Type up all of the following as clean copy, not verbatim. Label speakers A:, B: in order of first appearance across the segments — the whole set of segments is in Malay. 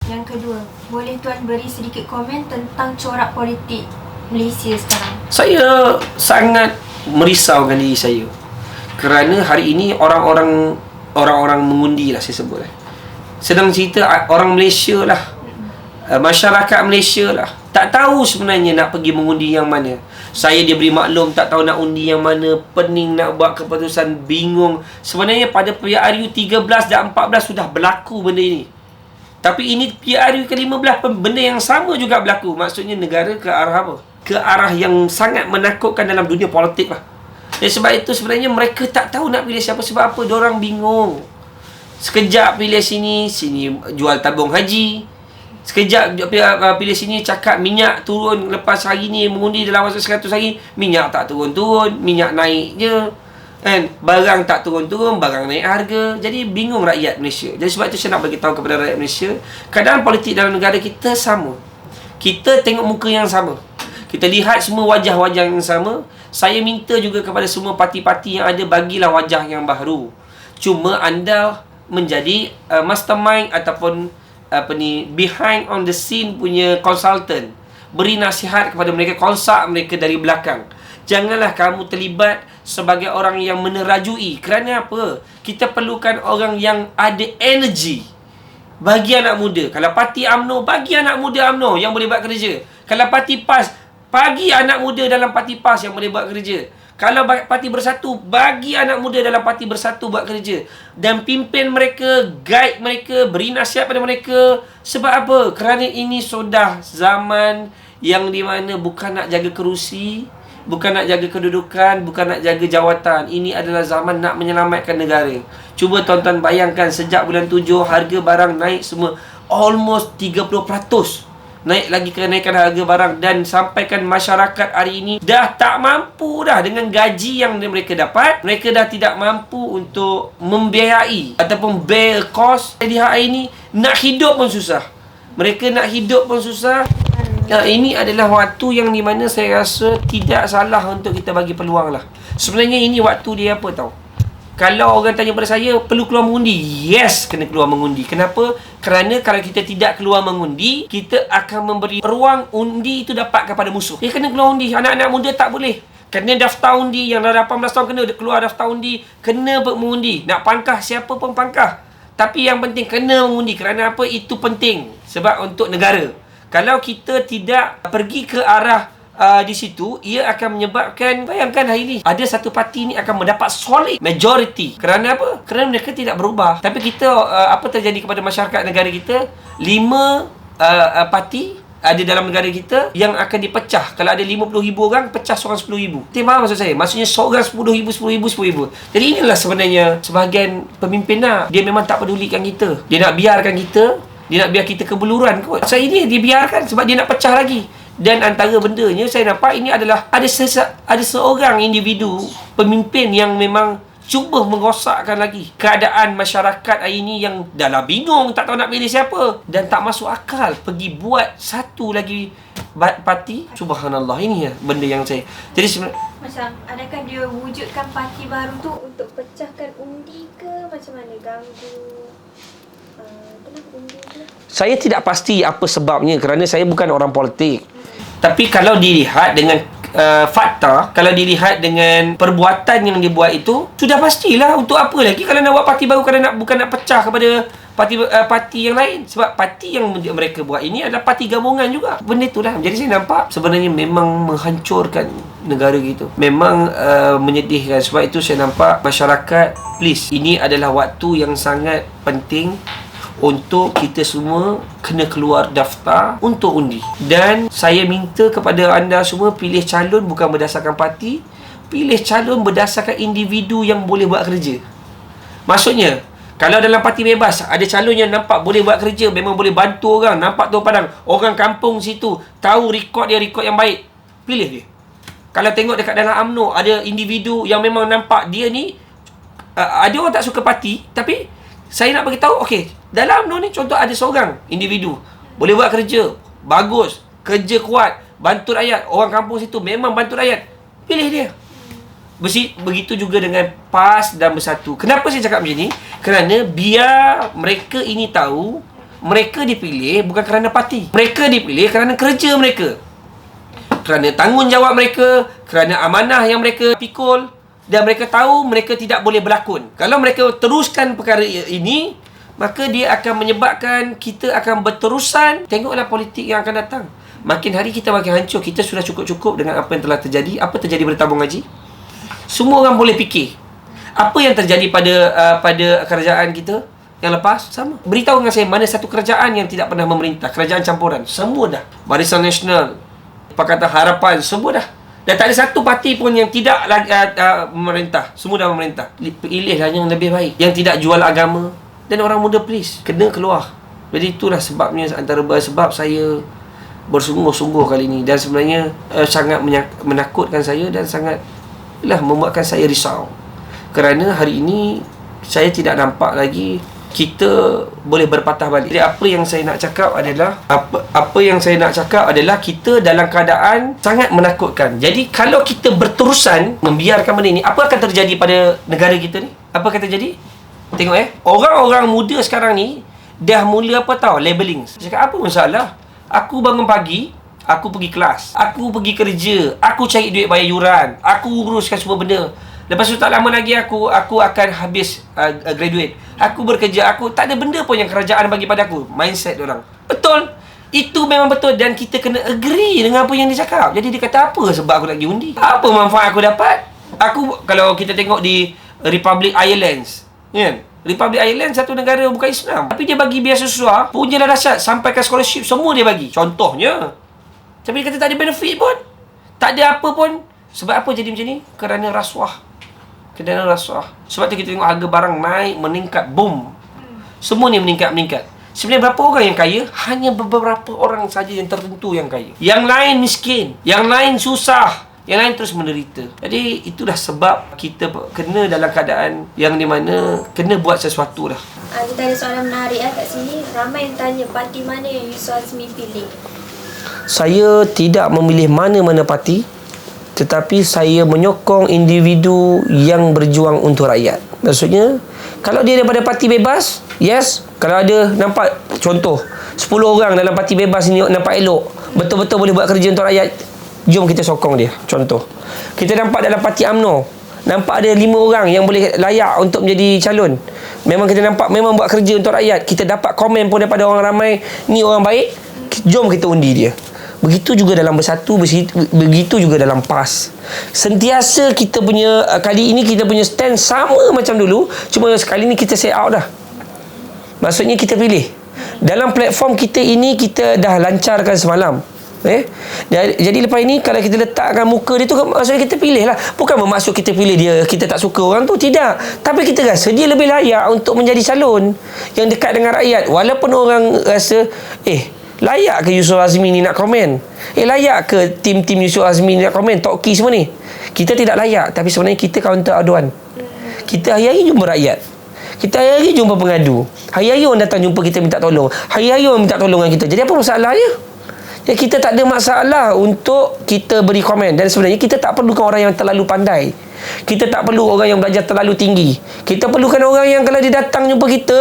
A: Yang kedua, boleh Tuan beri sedikit komen tentang corak politik Malaysia sekarang?
B: Saya sangat merisaukan diri saya, kerana hari ini orang-orang mengundi lah, saya sebut. Sedang cerita orang Malaysia lah, masyarakat Malaysia lah, tak tahu sebenarnya nak pergi mengundi yang mana. Saya diberi maklum tak tahu nak undi yang mana, pening nak buat keputusan, bingung. Sebenarnya pada PRU 13 dan 14 sudah berlaku benda ini. Tapi ini PRU ke-15 pun benda yang sama juga berlaku. Maksudnya negara ke arah apa? Ke arah yang sangat menakutkan dalam dunia politik lah. Dan sebab itu sebenarnya mereka tak tahu nak pilih siapa. Sebab apa? Diorang bingung. Sekejap pilih sini jual tabung haji. Sekejap pilih sini cakap minyak turun lepas hari ni mengundi dalam masa 100 hari. Minyak tak turun-turun, minyak naik je. Kan? Barang tak turun-turun, barang naik harga. Jadi bingung rakyat Malaysia. Jadi sebab itu saya nak beritahu kepada rakyat Malaysia, keadaan politik dalam negara kita sama. Kita tengok muka yang sama. Kita lihat semua wajah-wajah yang sama. Saya minta juga kepada semua parti-parti yang ada, bagilah wajah yang baru. Cuma anda menjadi mastermind ataupun behind on the scene punya consultant. Beri nasihat kepada mereka, konsak mereka dari belakang. Janganlah kamu terlibat sebagai orang yang menerajui. Kerana apa? Kita perlukan orang yang ada energi. Bagi anak muda. Kalau parti UMNO, bagi anak muda UMNO yang boleh buat kerja. Kalau parti PAS, bagi anak muda dalam parti PAS yang boleh buat kerja. Kalau parti Bersatu, bagi anak muda dalam parti Bersatu buat kerja. Dan pimpin mereka, guide mereka, beri nasihat pada mereka. Sebab apa? Kerana ini sudah zaman yang di mana bukan nak jaga kerusi, bukan nak jaga kedudukan, bukan nak jaga jawatan. Ini adalah zaman nak menyelamatkan negara. Cuba tuan-tuan bayangkan, sejak bulan 7 harga barang naik semua. Almost 30%. Naik lagi kenaikan harga barang, dan sampaikan masyarakat hari ini dah tak mampu dah dengan gaji yang mereka dapat. Mereka dah tidak mampu untuk membiayai ataupun bear cost. Jadi hari ini nak hidup pun susah. Mereka nak hidup pun susah. Ini adalah waktu yang di mana saya rasa tidak salah untuk kita bagi peluang lah. Sebenarnya ini waktu dia apa tahu? Kalau orang tanya pada saya, perlu keluar mengundi? Yes, kena keluar mengundi. Kenapa? Kerana kalau kita tidak keluar mengundi, kita akan memberi ruang undi itu dapat kepada musuh. Dia kena keluar undi. Anak-anak muda tak boleh. Kena daftar undi. Yang dah 18 tahun kena keluar daftar undi. Kena mengundi. Nak pangkah, siapa pun pangkah. Tapi yang penting kena mengundi. Kerana apa? Itu penting. Sebab untuk negara. Kalau kita tidak pergi ke arah di situ, ia akan menyebabkan, bayangkan hari ini ada satu parti ni akan mendapat solid majority. Kerana apa? Kerana mereka tidak berubah. Tapi kita, apa terjadi kepada masyarakat negara kita? 5 parti ada dalam negara kita yang akan dipecah. Kalau ada 50,000 orang, pecah seorang 10,000. Faham maksud saya? Maksudnya seorang 10,000, 10,000, 10,000. Jadi inilah sebenarnya sebahagian pemimpin lah. Dia memang tak pedulikan kita. Dia nak biarkan kita, dia nak biar kita kebeluran kot. Saya ini dibiarkan sebab dia nak pecah lagi. Dan antara bendanya saya nampak ini adalah ada seorang individu pemimpin yang memang cuba merosakkan lagi keadaan masyarakat hari ini yang dah lah bingung, tak tahu nak pilih siapa, dan tak masuk akal pergi buat satu lagi parti. Subhanallah, ini ya benda yang saya. Jadi sebenarnya
A: macam adakah dia wujudkan parti baru tu untuk pecahkan undi ke macam mana, ganggu undi tu?
B: Saya tidak pasti apa sebabnya kerana saya bukan orang politik. Tapi kalau dilihat dengan fakta, kalau dilihat dengan perbuatan yang dia buat itu, sudah pastilah untuk apa lagi kalau nak buat parti baru, kalau bukan nak pecah kepada parti yang lain. Sebab parti yang mereka buat ini adalah parti gabungan juga. Benda itulah. Jadi saya nampak sebenarnya memang menghancurkan negara gitu. Memang menyedihkan. Sebab itu saya nampak masyarakat, please, ini adalah waktu yang sangat penting untuk kita semua kena keluar daftar untuk undi. Dan saya minta kepada anda semua, pilih calon bukan berdasarkan parti, pilih calon berdasarkan individu yang boleh buat kerja. Maksudnya, kalau dalam parti bebas ada calon yang nampak boleh buat kerja, memang boleh bantu orang, nampak tu padang, orang kampung situ tahu rekod dia rekod yang baik, pilih dia. Kalau tengok dekat dalam UMNO ada individu yang memang nampak dia ni ada orang tak suka parti, tapi saya nak beritahu, okey, dalam UMNO ni contoh ada seorang individu boleh buat kerja bagus, kerja kuat, bantu rakyat, orang kampung situ memang bantu rakyat, pilih dia. Begitu juga dengan PAS dan Bersatu. Kenapa saya cakap macam ni? Kerana biar mereka ini tahu mereka dipilih bukan kerana parti. Mereka dipilih kerana kerja mereka, kerana tanggungjawab mereka, kerana amanah yang mereka pikul. Dan mereka tahu mereka tidak boleh berlakon. Kalau mereka teruskan perkara ini, maka dia akan menyebabkan kita akan berterusan. Tengoklah politik yang akan datang. Makin hari kita makin hancur. Kita sudah cukup-cukup dengan apa yang telah terjadi. Apa terjadi pada tabung haji? Semua orang boleh fikir. Apa yang terjadi pada kerajaan kita yang lepas? Sama. Beritahu dengan saya mana satu kerajaan yang tidak pernah memerintah. Kerajaan campuran. Semua dah. Barisan Nasional, Pakatan Harapan, semua dah. Dan tak ada satu parti pun yang tidak memerintah. Semua dah memerintah. Pilihlah yang lebih baik, yang tidak jual agama. Dan orang muda please kena keluar. Jadi itulah sebabnya, antara sebab saya bersungguh-sungguh kali ini. Dan sebenarnya sangat menakutkan saya dan sangatlah membuatkan saya risau. Kerana hari ini saya tidak nampak lagi kita boleh berpatah balik. Jadi apa yang saya nak cakap adalah kita dalam keadaan sangat menakutkan. Jadi kalau kita berterusan membiarkan benda ini, apa akan terjadi pada negara kita ni? Apa akan terjadi? Tengok orang-orang muda sekarang ni dah mula apa tahu, labeling. Cakap apa masalah? Aku bangun pagi, aku pergi kelas, aku pergi kerja, aku cari duit bayar yuran, aku uruskan semua benda. Lepas tu tak lama lagi aku akan habis graduate. Aku bekerja, aku tak ada benda pun yang kerajaan bagi pada aku. Mindset orang. Betul. Itu memang betul dan kita kena agree dengan apa yang dia cakap. Jadi dia kata apa sebab aku nak pergi undi? Apa manfaat aku dapat? Kalau kita tengok di Republic Islands, kan? Republic Islands satu negara bukan Islam, tapi dia bagi beasiswa, punyalah dahsyat, sampaikan scholarship, semua dia bagi. Contohnya. Tapi dia kata tak ada benefit pun. Tak ada apa pun. Sebab apa jadi macam ni? Kerana rasuah. Sebab tu kita tengok harga barang naik, meningkat, boom. Semua ni meningkat. Sebenarnya berapa orang yang kaya? Hanya beberapa orang saja yang tertentu yang kaya. Yang lain miskin, yang lain susah, yang lain terus menderita. Jadi itulah sebab kita kena dalam keadaan yang di mana kena buat sesuatu lah.
A: Kita ada soalan menarik kat sini. Ramai yang tanya parti mana yang Yusuf Azmi pilih.
B: Saya tidak memilih mana-mana parti, tetapi saya menyokong individu yang berjuang untuk rakyat. Maksudnya, kalau dia daripada parti bebas, yes. Kalau ada nampak, contoh 10 orang dalam parti bebas ni nampak elok, betul-betul boleh buat kerja untuk rakyat, jom kita sokong dia. Contoh, kita nampak dalam parti UMNO, nampak ada 5 orang yang boleh layak untuk menjadi calon. Memang kita nampak memang buat kerja untuk rakyat. Kita dapat komen pun daripada orang ramai, ni orang baik, jom kita undi dia. Begitu juga dalam Bersatu, begitu juga dalam PAS. Sentiasa kita punya, kali ini kita punya stand sama macam dulu, cuma sekali ni kita say out dah. Maksudnya kita pilih. Dalam platform kita ini, kita dah lancarkan semalam. Jadi lepas ini, kalau kita letakkan muka dia tu, maksudnya kita pilih lah. Bukan bermaksud kita pilih dia, kita tak suka orang tu, tidak. Tapi kita rasa dia lebih layak untuk menjadi calon yang dekat dengan rakyat. Walaupun orang rasa, layak ke Yusuf Azmi ni nak komen? Layak ke tim-tim Yusuf Azmi ni nak komen? Toki semua ni. Kita tidak layak. Tapi sebenarnya kita kaunter aduan. Kita hari-hari jumpa rakyat. Kita hari-hari jumpa pengadu. Hari-hari orang datang jumpa kita minta tolong. Hari-hari orang minta tolong dengan kita. Jadi apa masalahnya? Ya, kita tak ada masalah untuk kita beri komen. Dan sebenarnya kita tak perlukan orang yang terlalu pandai. Kita tak perlu orang yang belajar terlalu tinggi. Kita perlukan orang yang kalau dia datang jumpa kita,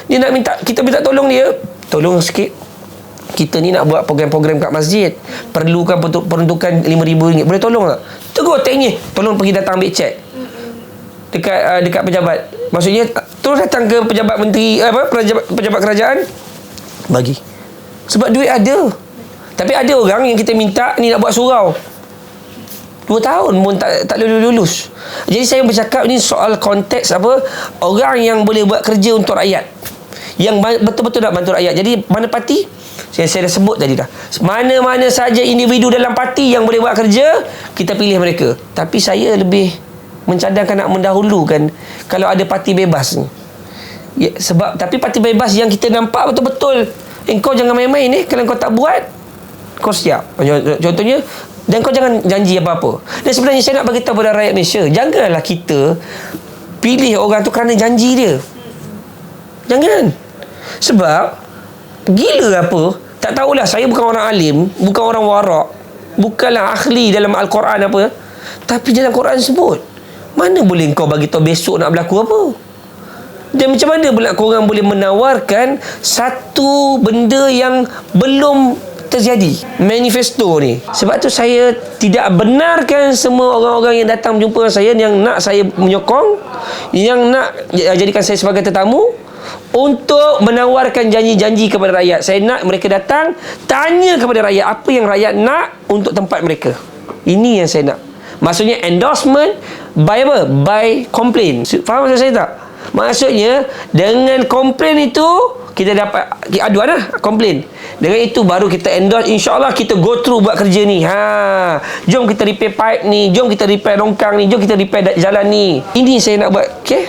B: dia nak minta, kita minta tolong dia, tolong sikit. Kita ni nak buat program-program kat masjid, perlukan peruntukan RM5,000, boleh tolong tak? Tegur teknik, tolong pergi datang ambil cek dekat pejabat. Maksudnya terus datang ke pejabat menteri, pejabat kerajaan, bagi. Sebab duit ada. Tapi ada orang yang kita minta ni nak buat surau 2 tahun pun tak lulus. Jadi saya bercakap ni soal konteks orang yang boleh buat kerja untuk rakyat, yang betul-betul nak bantu rakyat. Jadi mana parti? Saya dah sebut tadi dah. Mana-mana saja individu dalam parti yang boleh buat kerja, kita pilih mereka. Tapi saya lebih mencadangkan nak mendahulukan kalau ada parti bebas ni. Tapi parti bebas yang kita nampak betul-betul, kau jangan main-main ni. Kalau kau tak buat, kau siap. Contohnya, dan kau jangan janji apa-apa. Dan sebenarnya saya nak bagi tahu pada rakyat Malaysia, janganlah kita pilih orang tu kerana janji dia. Jangan. Sebab gila apa, tak tahulah, saya bukan orang alim, bukan orang warak, bukanlah ahli dalam Al-Quran apa, tapi dalam Quran sebut, mana boleh kau bagi tahu besok nak berlaku apa? Dan macam mana pula korang boleh menawarkan satu benda yang belum terjadi, manifesto ni? Sebab tu saya tidak benarkan semua orang-orang yang datang berjumpa dengan saya, yang nak saya menyokong, yang nak jadikan saya sebagai tetamu, untuk menawarkan janji-janji kepada rakyat. Saya nak mereka datang, tanya kepada rakyat apa yang rakyat nak untuk tempat mereka. Ini yang saya nak. Maksudnya endorsement by apa? By complain. Faham maksud saya tak? Maksudnya dengan komplain itu kita dapat aduan lah, komplain. Dengan itu baru kita endorse, insya-Allah kita go through buat kerja ni. Jom kita repair pipe ni, jom kita repair longkang ni, jom kita repair jalan ni. Ini saya nak buat